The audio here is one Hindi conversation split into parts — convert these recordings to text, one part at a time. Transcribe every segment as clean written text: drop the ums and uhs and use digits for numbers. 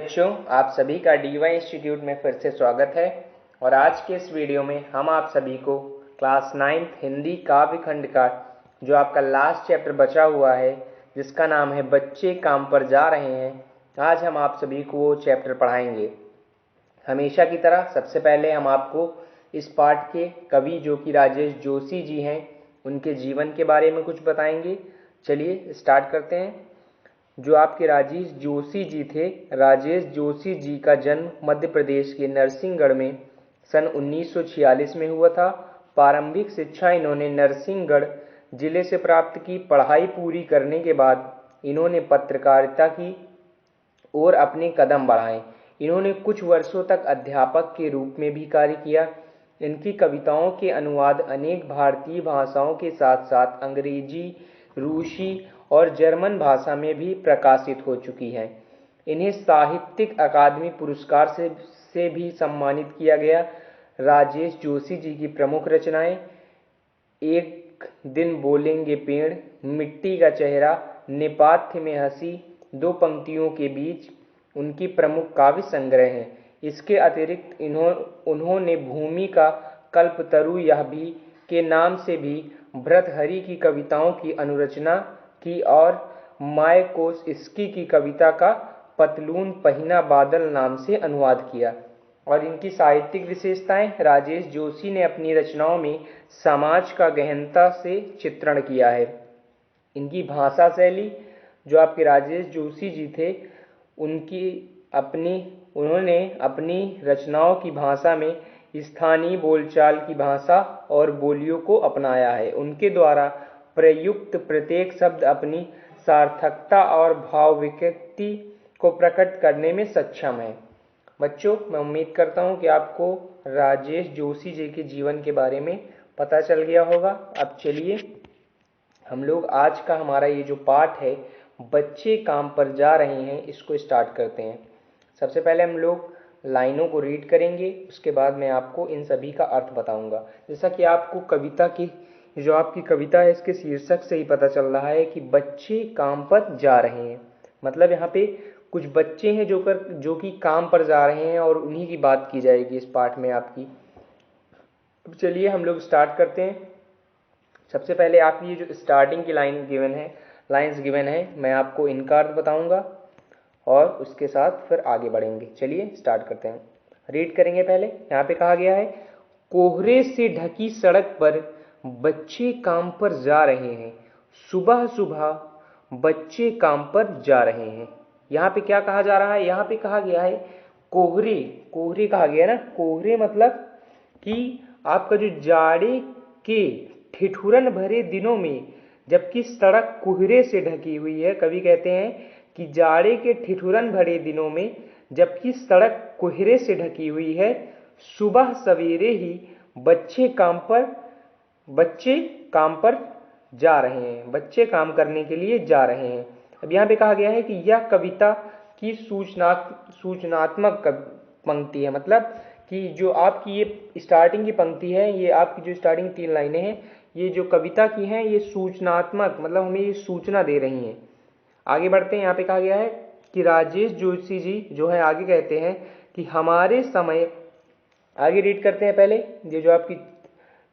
बच्चों, आप सभी का डीवाई इंस्टीट्यूट में फिर से स्वागत है। और आज के इस वीडियो में हम आप सभी को क्लास 9th हिंदी काव्य खंड का जो आपका लास्ट चैप्टर बचा हुआ है, जिसका नाम है बच्चे काम पर जा रहे हैं, आज हम आप सभी को वो चैप्टर पढ़ाएंगे। हमेशा की तरह सबसे पहले हम आपको इस पाठ के कवि जो कि राजेश जोशी जी हैं, उनके जीवन के बारे में कुछ बताएंगे। चलिए स्टार्ट करते हैं। जो आपके राजेश जोशी जी थे, राजेश जोशी जी का जन्म मध्य प्रदेश के नरसिंहगढ़ में सन 1946 में हुआ था। प्रारंभिक शिक्षा इन्होंने नरसिंहगढ़ जिले से प्राप्त की। पढ़ाई पूरी करने के बाद इन्होंने पत्रकारिता की ओर अपने कदम बढ़ाए। इन्होंने कुछ वर्षों तक अध्यापक के रूप में भी कार्य किया। इनकी कविताओं के अनुवाद अनेक भारतीय भाषाओं के साथ साथ अंग्रेजी, रूसी और जर्मन भाषा में भी प्रकाशित हो चुकी हैं। इन्हें साहित्यिक अकादमी पुरस्कार से भी सम्मानित किया गया। राजेश जोशी जी की प्रमुख रचनाएं एक दिन बोलेंगे पेड़, मिट्टी का चेहरा, नेपथ्य में हंसी, दो पंक्तियों के बीच उनकी प्रमुख काव्य संग्रह हैं। इसके अतिरिक्त उन्होंने भूमि का कल्पतरु यह भी के नाम से भी भर्तृहरि की कविताओं की अनुरचना की और मायाकोव्स्की की कविता का पतलून पहिना बादल नाम से अनुवाद किया। और इनकी साहित्यिक विशेषताएं, राजेश जोशी ने अपनी रचनाओं में समाज का गहनता से चित्रण किया है। इनकी भाषा शैली, जो आपके राजेश जोशी जी थे, उन्होंने अपनी रचनाओं की भाषा में स्थानीय बोलचाल की भाषा और बोलियों को अपनाया है। उनके द्वारा प्रयुक्त प्रत्येक शब्द अपनी सार्थकता और भावाभिव्यक्ति को प्रकट करने में सक्षम है। बच्चों, मैं उम्मीद करता हूं कि आपको राजेश जोशी जी के जीवन के बारे में पता चल गया होगा। अब चलिए हम लोग आज का हमारा ये जो पाठ है, बच्चे काम पर जा रहे हैं, इसको स्टार्ट करते हैं। सबसे पहले हम लोग लाइनों को रीड करेंगे, उसके बाद मैं आपको इन सभी का अर्थ बताऊंगा। जैसा कि आपको कविता की जो आपकी कविता है, इसके शीर्षक से ही पता चल रहा है कि बच्चे काम पर जा रहे हैं। मतलब यहाँ पे कुछ बच्चे हैं जो कि काम पर जा रहे हैं और उन्हीं की बात की जाएगी इस पाठ में आपकी। अब चलिए हम लोग स्टार्ट करते हैं। सबसे पहले आपकी ये जो स्टार्टिंग की लाइन्स गिवन है, मैं आपको इनका अर्थ बताऊंगा और उसके साथ फिर आगे बढ़ेंगे। चलिए स्टार्ट करते हैं, रीड करेंगे। पहले यहाँ पे कहा गया है, कोहरे से ढकी सड़क पर बच्चे काम पर जा रहे हैं, सुबह सुबह बच्चे काम पर जा रहे हैं। यहाँ पे क्या कहा जा रहा है? यहाँ पे कहा गया है कोहरे कहा गया ना। कोहरे मतलब कि आपका जो जाड़े के ठिठुरन भरे दिनों में जबकि सड़क कोहरे से ढकी हुई है, कवि कहते हैं कि जाड़े के ठिठुरन भरे दिनों में जबकि सड़क कोहरे से ढकी हुई है, सुबह सवेरे ही बच्चे काम पर जा रहे हैं, बच्चे काम करने के लिए जा रहे हैं। अब यहाँ पे कहा गया है कि यह कविता की सूचनात्मक पंक्ति है। मतलब कि जो आपकी ये स्टार्टिंग की पंक्ति है, ये आपकी जो स्टार्टिंग 3 लाइनें हैं, ये जो कविता की हैं, ये सूचनात्मक, मतलब हमें ये सूचना दे रही हैं। आगे बढ़ते हैं। यहाँ पे कहा गया है कि राजेश जोशी जी जो है आगे कहते हैं कि हमारे समय, आगे रीड करते हैं। पहले ये जो आपकी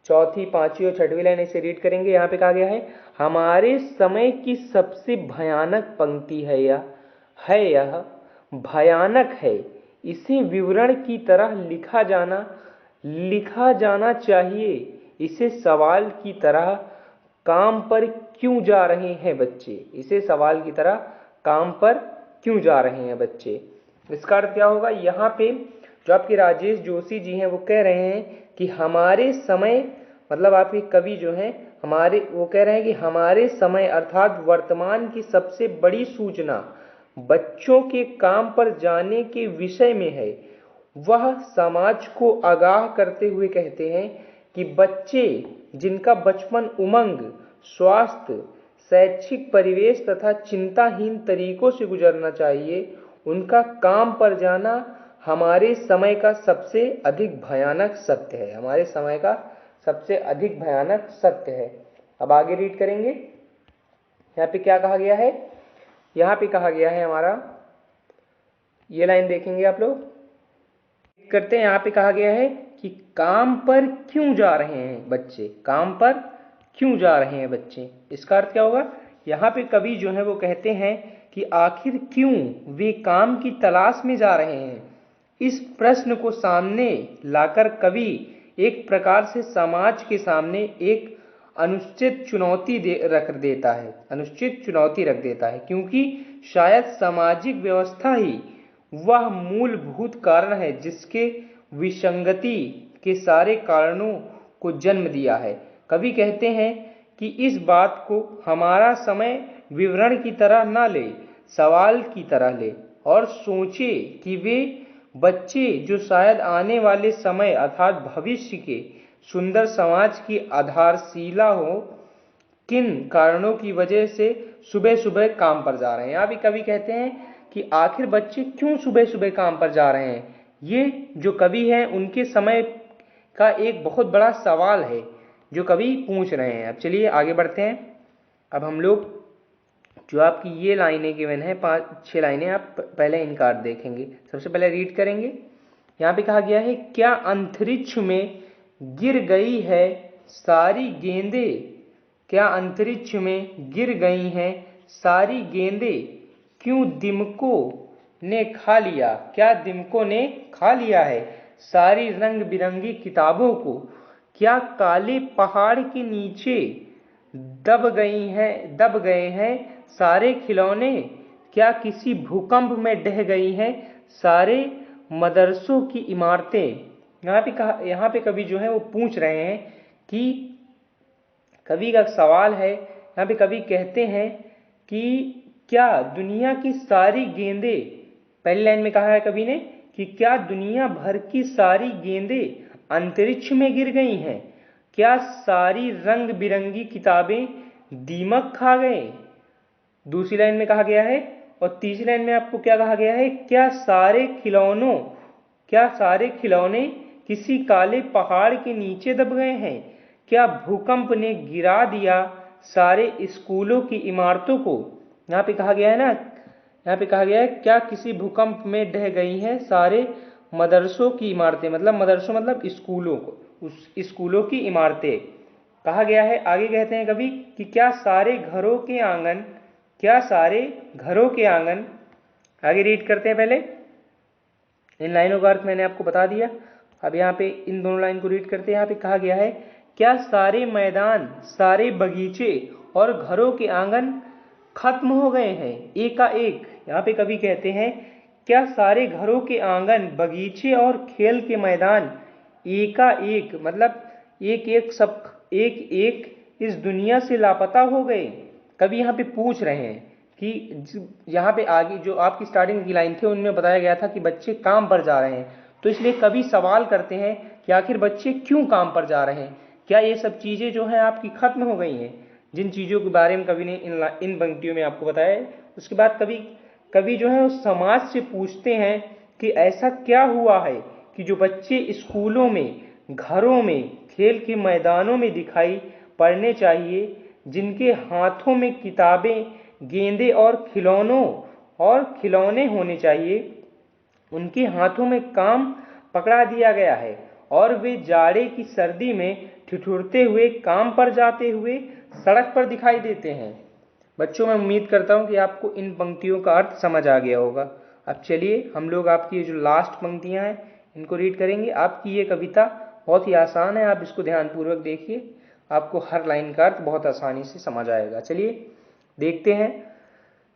चौथी, पांचवी और छठवीं लाइन, इसे रीड करेंगे। यहाँ पे कहा गया है, हमारे समय की सबसे भयानक पंक्ति है यह भयानक है, इसे विवरण की तरह लिखा जाना चाहिए। इसे सवाल की तरह काम पर क्यों जा रहे हैं बच्चे, इसे सवाल की तरह काम पर क्यों जा रहे हैं बच्चे। इसका अर्थ क्या होगा? यहाँ पे जो आपके राजेश जोशी जी हैं वो कह रहे हैं कि हमारे समय, मतलब आपके कवि जो हैं वो कह रहे हैं कि हमारे समय अर्थात वर्तमान की सबसे बड़ी सूचना बच्चों के काम पर जाने के विषय में है। वह समाज को आगाह करते हुए कहते हैं कि बच्चे जिनका बचपन उमंग, स्वास्थ्य, शैक्षिक परिवेश तथा चिंताहीन तरीकों से गुजरना चाहिए, उनका काम पर जाना हमारे समय का सबसे अधिक भयानक सत्य है। हमारे समय का सबसे अधिक भयानक सत्य है। अब आगे रीड करेंगे। यहाँ पे क्या कहा गया है? यहाँ पे कहा गया है हमारा ये लाइन देखेंगे आप लोग, करते हैं। यहाँ पे कहा गया है कि काम पर क्यों जा रहे हैं बच्चे, काम पर क्यों जा रहे हैं बच्चे। इसका अर्थ क्या होगा, यहाँ पे कवि जो है वो कहते हैं कि आखिर क्यों वे काम की तलाश में जा रहे हैं। इस प्रश्न को सामने लाकर कवि एक प्रकार से समाज के सामने एक अनुचित चुनौती रख देता है, अनुचित चुनौती रख देता है, क्योंकि शायद सामाजिक व्यवस्था ही वह मूलभूत कारण है जिसके विसंगति के सारे कारणों को जन्म दिया है। कवि कहते हैं कि इस बात को हमारा समय विवरण की तरह न ले, सवाल की तरह ले, और सोचे कि वे बच्चे जो शायद आने वाले समय अर्थात भविष्य के सुंदर समाज की आधारशिला हो, किन कारणों की वजह से सुबह सुबह काम पर जा रहे हैं। यहाँ भी कवि कहते हैं कि आखिर बच्चे क्यों सुबह सुबह काम पर जा रहे हैं। ये जो कवि हैं उनके समय का एक बहुत बड़ा सवाल है जो कवि पूछ रहे हैं। अब चलिए आगे बढ़ते हैं। अब हम लोग जो आपकी ये लाइनें गिवन है 5-6 लाइनें, आप पहले इनका अर्थ देखेंगे। सबसे पहले रीड करेंगे। यहाँ पे कहा गया है, क्या अंतरिक्ष में गिर गई है सारी गेंदें, क्या अंतरिक्ष में गिर गई हैं सारी गेंदें, क्यों दिमकों ने खा लिया, क्या दिमकों ने खा लिया है सारी रंग बिरंगी किताबों को, क्या काले पहाड़ के नीचे दब गए हैं सारे खिलौने, क्या किसी भूकंप में ढह गई हैं सारे मदरसों की इमारतें। यहाँ पे कवि जो है वो पूछ रहे हैं कि कवि का सवाल है। यहाँ पे कवि कहते हैं कि क्या दुनिया की सारी गेंदें, पहली लाइन में कहा है कवि ने कि क्या दुनिया भर की सारी गेंदें अंतरिक्ष में गिर गई हैं, क्या सारी रंग बिरंगी किताबें दीमक खा गए। दूसरी लाइन में कहा गया है, और तीसरी लाइन में आपको क्या कहा गया है, क्या सारे खिलौने किसी काले पहाड़ के नीचे दब गए हैं, क्या भूकंप ने गिरा दिया सारे स्कूलों की इमारतों को। यहाँ पे कहा गया है ना, यहाँ पे कहा गया है क्या किसी भूकंप में ढह गई हैं सारे मदरसों की इमारतें, मतलब मदरसों मतलब स्कूलों को, उस स्कूलों की इमारतें कहा गया है। आगे कहते हैं कभी कि क्या सारे घरों के आंगन, क्या सारे घरों के आंगन। आगे रीड करते हैं। पहले इन लाइनों का अर्थ मैंने आपको बता दिया। अब यहाँ पे इन दोनों लाइन को रीड करते हैं। यहाँ पे कहा गया है, क्या सारे मैदान, सारे बगीचे और घरों के आंगन खत्म हो गए हैं एकाएक। यहाँ पे कवि कहते हैं, क्या सारे घरों के आंगन, बगीचे और खेल के मैदान एकाएक, मतलब एक एक इस दुनिया से लापता हो गए। कवि यहाँ पे पूछ रहे हैं कि यहाँ पे आगे जो आपकी स्टार्टिंग की लाइन थी उनमें बताया गया था कि बच्चे काम पर जा रहे हैं, तो इसलिए कवि सवाल करते हैं कि आखिर बच्चे क्यों काम पर जा रहे हैं, क्या ये सब चीज़ें जो हैं आपकी खत्म हो गई हैं, जिन चीज़ों के बारे में कवि ने इन पंक्तियों में आपको बताया है। उसके बाद कवि जो है उस समाज से पूछते हैं कि ऐसा क्या हुआ है कि जो बच्चे स्कूलों में, घरों में, खेल के मैदानों में दिखाई पड़ने चाहिए, जिनके हाथों में किताबें, गेंदें और खिलौने होने चाहिए, उनके हाथों में काम पकड़ा दिया गया है और वे जाड़े की सर्दी में ठिठुरते हुए काम पर जाते हुए सड़क पर दिखाई देते हैं। बच्चों, मैं उम्मीद करता हूं कि आपको इन पंक्तियों का अर्थ समझ आ गया होगा। अब चलिए हम लोग आपकी जो लास्ट पंक्तियां हैं इनको रीड करेंगे। आपकी ये कविता बहुत ही आसान है, आप इसको ध्यानपूर्वक देखिए, आपको हर लाइन का अर्थ बहुत आसानी से समझ आएगा। चलिए देखते हैं।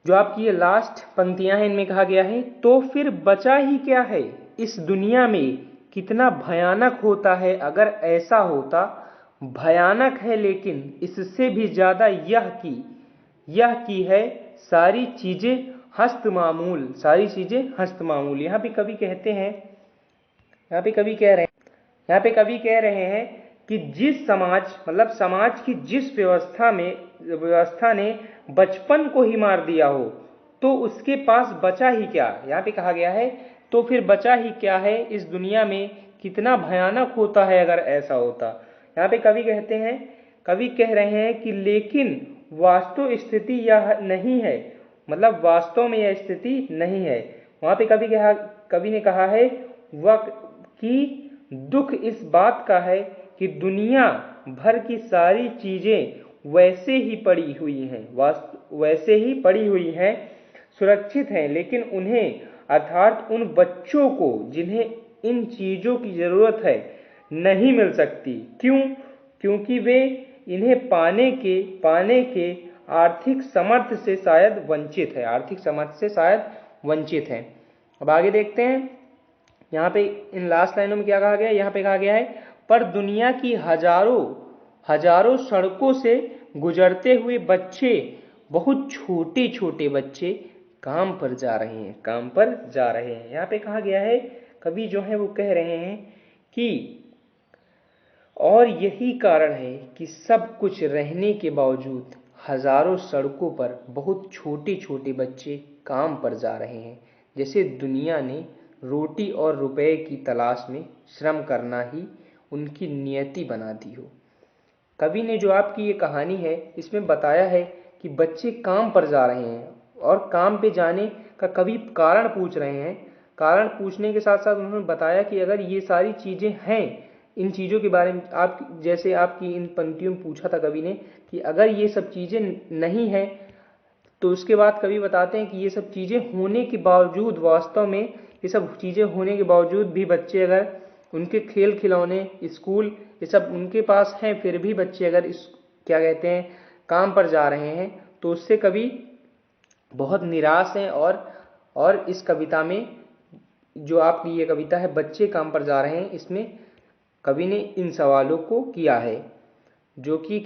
जो आपकी ये लास्ट पंक्तियां हैं इनमें कहा गया है, तो फिर बचा ही क्या है इस दुनिया में, कितना भयानक होता है अगर ऐसा होता, भयानक है लेकिन इससे भी ज्यादा यह की है सारी चीजें हस्त मामूल, सारी चीजें हस्त मामूल। यहाँ पे कवि कहते हैं, यहाँ पे कवि कह रहे हैं कि जिस समाज, मतलब समाज की जिस व्यवस्था ने बचपन को ही मार दिया हो, तो उसके पास बचा ही क्या। यहाँ पे कहा गया है, तो फिर बचा ही क्या है इस दुनिया में, कितना भयानक होता है अगर ऐसा होता। यहाँ पे कवि कह रहे हैं कि लेकिन वास्तव स्थिति यह नहीं है, मतलब वास्तव में यह स्थिति नहीं है। वहां पे कवि ने कहा है वह कि दुख इस बात का है कि दुनिया भर की सारी चीजें वैसे ही पड़ी हुई हैं, सुरक्षित हैं, लेकिन उन्हें अर्थात उन बच्चों को जिन्हें इन चीजों की जरूरत है नहीं मिल सकती। क्यों? क्योंकि वे इन्हें पाने के आर्थिक सामर्थ्य से शायद वंचित हैं। अब आगे देखते हैं, यहाँ पे इन लास्ट लाइनों में क्या कहा गया है। यहाँ पे कहा गया है पर दुनिया की हजारों सड़कों से गुजरते हुए बच्चे, बहुत छोटे छोटे बच्चे काम पर जा रहे हैं। यहाँ पे कहा गया है, कवि जो है वो कह रहे हैं कि और यही कारण है कि सब कुछ रहने के बावजूद हजारों सड़कों पर बहुत छोटे छोटे बच्चे काम पर जा रहे हैं, जैसे दुनिया ने रोटी और रुपए की तलाश में श्रम करना ही उनकी नियति बना दी हो। कवि ने जो आपकी ये कहानी है इसमें बताया है कि बच्चे काम पर जा रहे हैं और काम पे जाने का कवि कारण पूछ रहे हैं। कारण पूछने के साथ साथ उन्होंने बताया कि अगर ये सारी चीज़ें हैं, इन चीज़ों के बारे में जैसे आपकी इन पंक्तियों में पूछा था कवि ने कि अगर ये सब चीज़ें नहीं हैं, तो उसके बाद कवि बताते हैं कि ये सब चीज़ें होने के बावजूद, वास्तव में ये सब चीज़ें होने के बावजूद भी बच्चे अगर उनके खेल खिलौने, स्कूल, ये सब उनके पास हैं, फिर भी बच्चे अगर काम पर जा रहे हैं, तो उससे कवि बहुत निराश हैं। और इस कविता में जो आपकी ये कविता है बच्चे काम पर जा रहे हैं, इसमें कवि ने इन सवालों को किया है, जो कि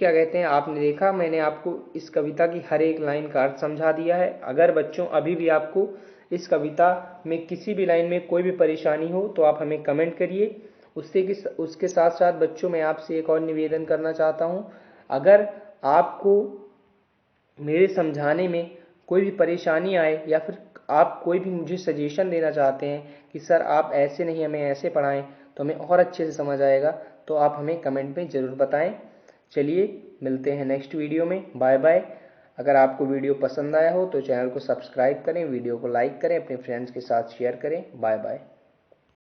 आपने देखा, मैंने आपको इस कविता की हर एक लाइन का अर्थ समझा दिया है। अगर बच्चों अभी भी आपको इस कविता में किसी भी लाइन में कोई भी परेशानी हो तो आप हमें कमेंट करिए। उसके साथ साथ बच्चों मैं आपसे एक और निवेदन करना चाहता हूँ, अगर आपको मेरे समझाने में कोई भी परेशानी आए या फिर आप कोई भी मुझे सजेशन देना चाहते हैं कि सर आप ऐसे नहीं हमें ऐसे पढ़ाएं तो हमें और अच्छे से समझ आएगा, तो आप हमें कमेंट में ज़रूर बताएं। चलिए मिलते हैं नेक्स्ट वीडियो में। Bye bye. अगर आपको वीडियो पसंद आया हो तो चैनल को सब्सक्राइब करें, वीडियो को लाइक करें, अपने फ्रेंड्स के साथ शेयर करें। Bye bye.